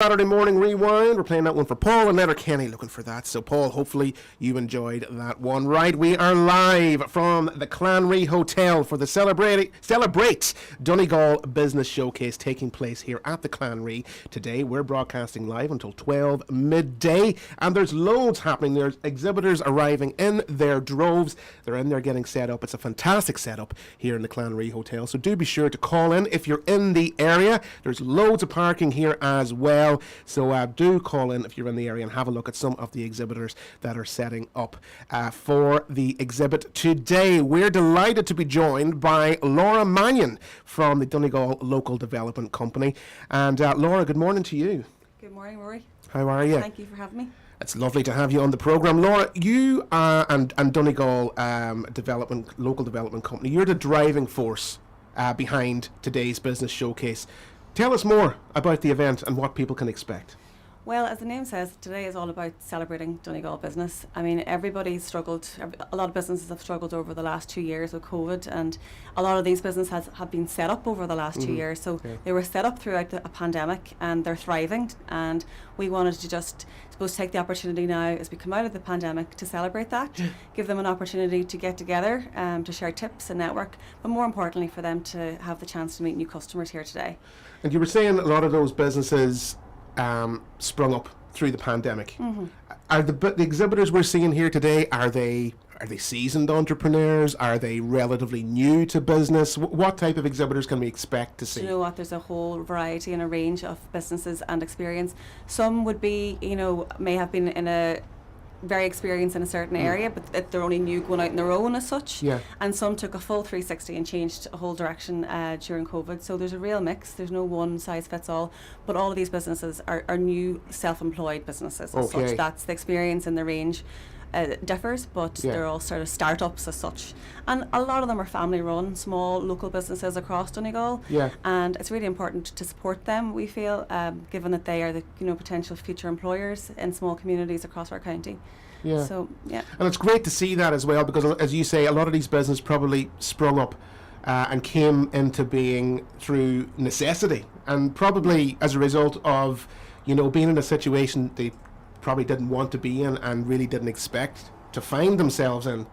Saturday Morning Rewind. We're playing that one for Paul and Letterkenny, looking for that. So, Paul, hopefully you enjoyed that one. Right, we are live from the Clanree Hotel for the Celebrate Donegal Business Showcase taking place here at the Clanree today. We're broadcasting live until 12 midday, and there's loads happening. There's exhibitors arriving in their droves. They're in there getting set up. It's a fantastic setup here in the Clanree Hotel, so do be sure to call in if you're in the area. There's loads of parking here as well. So do call in if you're in the area and have a look at some of the exhibitors that are setting up for the exhibit today. We're delighted to be joined by Laura Mannion from the Donegal Local Development Company. And Laura, good morning to you. Good morning, Rory. How are you? Thank you for having me. It's lovely to have you on the programme. Laura, you and Donegal Local Development Company, you're the driving force behind today's business showcase. Tell us more about the event and what people can expect. Well, as the name says, today is all about celebrating Donegal business. I mean, everybody's struggled, a lot of businesses have struggled over the last 2 years with COVID, and a lot of these businesses have been set up over the last 2 years. So they were set up throughout a pandemic and they're thriving, and we wanted to just, take the opportunity now as we come out of the pandemic to celebrate that, give them an opportunity to get together, to share tips and network, but more importantly for them to have the chance to meet new customers here today. And you were saying a lot of those businesses sprung up through the pandemic. Are the exhibitors we're seeing here today, are they seasoned entrepreneurs? Are they relatively new to business? What type of exhibitors can we expect to see? You know what, there's a whole variety and a range of businesses and experience. Some would be, may have been in a very experienced in a certain area, but they're only new going out on their own as such. Yeah. And some took a full 360 and changed a whole direction during COVID. So there's a real mix. There's no one size fits all. But all of these businesses are new self-employed businesses as such. That's the experience and the range. Differs, but they're all sort of startups as such, and a lot of them are family run, small local businesses across Donegal, and it's really important to support them, we feel, given that they are the potential future employers in small communities across our county. And it's great to see that as well, because as you say, a lot of these businesses probably sprung up and came into being through necessity, and probably as a result of being in a situation they probably didn't want to be in and really didn't expect to find themselves in.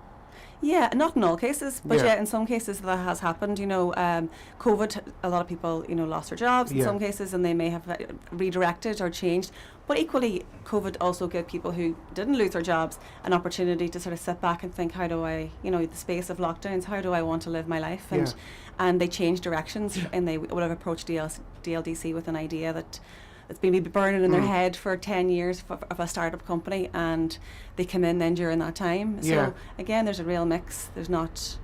Yeah, not in all cases, but in some cases that has happened. COVID, a lot of people, lost their jobs in some cases, and they may have redirected or changed. But equally, COVID also gave people who didn't lose their jobs an opportunity to sort of sit back and think, how do I, the space of lockdowns, how do I want to live my life? And they changed directions, and they would have approached DLDC with an idea that it's been maybe burning in their head for 10 years of a startup company, and they come in then during that time. So again, there's a real mix. There's not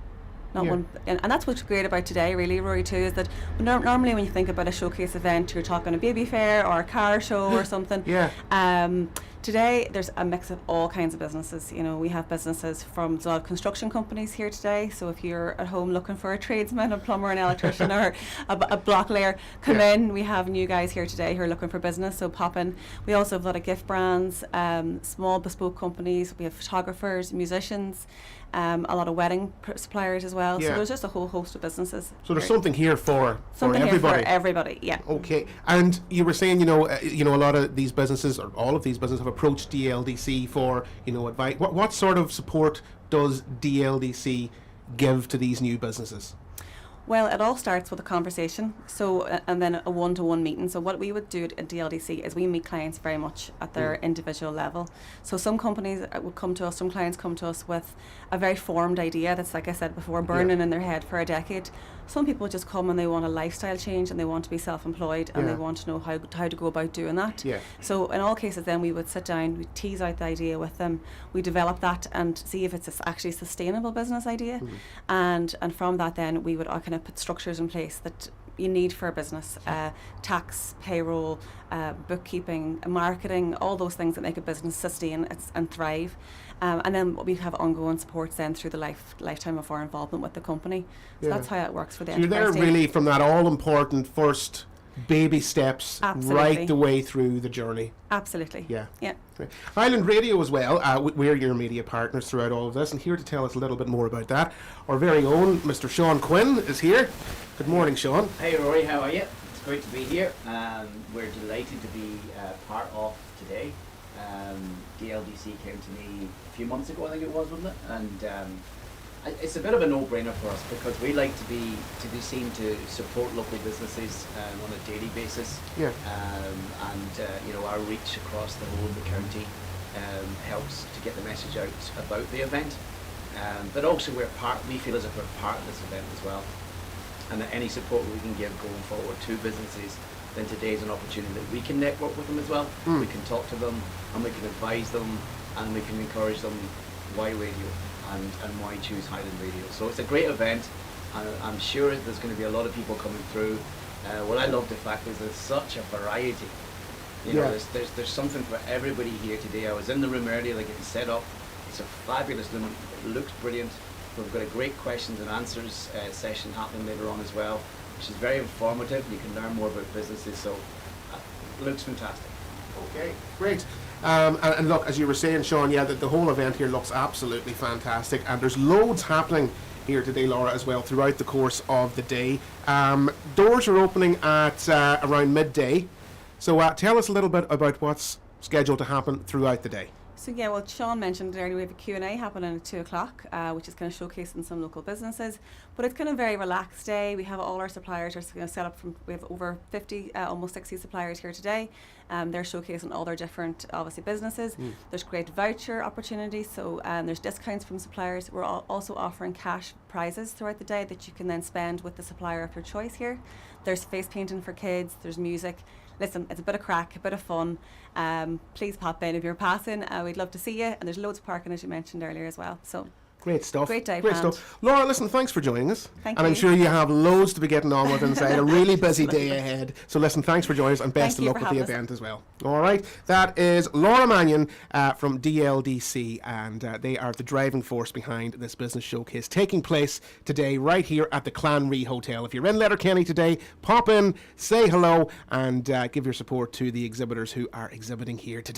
one, and that's what's great about today, really, Rory, too, is that normally when you think about a showcase event, you're talking a baby fair or a car show or something. Today there's a mix of all kinds of businesses. We have businesses from a lot of construction companies here today. So if you're at home looking for a tradesman, a plumber, an electrician, or a block layer, come in. We have new guys here today who are looking for business, so pop in. We also have a lot of gift brands, small bespoke companies. We have photographers, musicians, a lot of wedding suppliers as well. So there's just a whole host of businesses. So there's something here for everybody. Here for everybody, Okay. And you were saying, a lot of these businesses, or all of these businesses, have approached DLDC for, advice. What sort of support does DLDC give to these new businesses? Well, it all starts with a conversation, and then a one-to-one meeting. So what we would do at DLDC is we meet clients very much at their individual level. So some companies would come to us, some clients come to us with a very formed idea that's, like I said before, burning in their head for a decade. Some people just come and they want a lifestyle change, and they want to be self-employed, and they want to know how to go about doing that. So in all cases then we would sit down, we tease out the idea with them, we develop that and see if it's actually a sustainable business idea, and from that then we would kind of put structures in place that you need for a business, tax, payroll, bookkeeping, marketing, all those things that make a business sustain and thrive. And then we have ongoing supports then through the lifetime of our involvement with the company. So that's how it works for the enterprise. You're there really from that all-important first baby steps right the way through the journey. Absolutely. Yeah. Island Radio as well. We're your media partners throughout all of this, and here to tell us a little bit more about that, our very own Mr. Sean Quinn is here. Good morning, Sean. Hey Rory, how are you? great to be here. We're delighted to be part of today. DLDC came to me a few months ago, I think it was, wasn't it? And it's a bit of a no-brainer for us because we like to be seen to support local businesses on a daily basis. Yeah. You know, our reach across the whole of the county helps to get the message out about the event. But also we feel as if we're part of this event as well. And that any support we can give going forward to businesses, then today is an opportunity that we can network with them as well. We can talk to them and we can advise them and we can encourage them why radio and why choose Highland Radio. So it's a great event and I'm sure there's going to be a lot of people coming through. What I love the fact is there's such a variety. You know, there's something for everybody here today. I was in the room earlier, like it's set up. It's a fabulous room. It looks brilliant. We've got a great questions and answers session happening later on as well, which is very informative. You can learn more about businesses, so it looks fantastic. Okay, great. And look, as you were saying, Sean, yeah, the whole event here looks absolutely fantastic, and there's loads happening here today, Laura, as well, throughout the course of the day. Doors are opening at around midday, so tell us a little bit about what's scheduled to happen throughout the day. So yeah, well, Sean mentioned earlier we have a Q&A happening at 2 o'clock, which is kind of showcasing some local businesses. But it's kind of a very relaxed day. We have all our suppliers are set up we have over 50, almost 60 suppliers here today. They're showcasing all their different, obviously, businesses. There's great voucher opportunities, so there's discounts from suppliers. We're also offering cash prizes throughout the day that you can then spend with the supplier of your choice here. There's face painting for kids, there's music. Listen, it's a bit of crack, a bit of fun. Please pop in if you're passing. We'd love to see you. And there's loads of parking, as you mentioned earlier, as well. So great stuff. Great day Great planned. stuff. Laura, listen, thanks for joining us. Thank and you. I'm sure you have loads to be getting on with inside. A really busy day ahead. So listen, thanks for joining us and best of luck with the event as well. All right. That is Laura Mannion from DLDC, and they are the driving force behind this business showcase taking place today right here at the Clanree Hotel. If you're in Letterkenny today, pop in, say hello, and give your support to the exhibitors who are exhibiting here today.